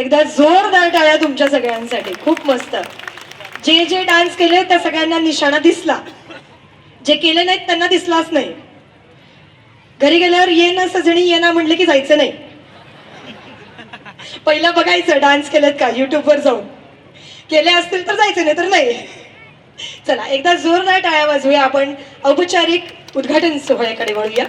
एकदा जोरदार टाळ्या तुमच्या सगळ्यांसाठी. खूप मस्त. जे जे डान्स केले त्या सगळ्यांना निशाणा दिसला, जे केले नाहीत त्यांना दिसलाच नाही. घरी गेल्यावर ये ना सजणी ये ना म्हणले की जायचं नाही. पहिलं बघायचं डान्स केलेत का, युट्यूबवर जाऊन. केले असतील तर जायचं, नाही तर नाही. चला एकदा जोरदार टाळ्या वाजवूया. आपण औपचारिक उद्घाटन सोहळ्याकडे वळूया.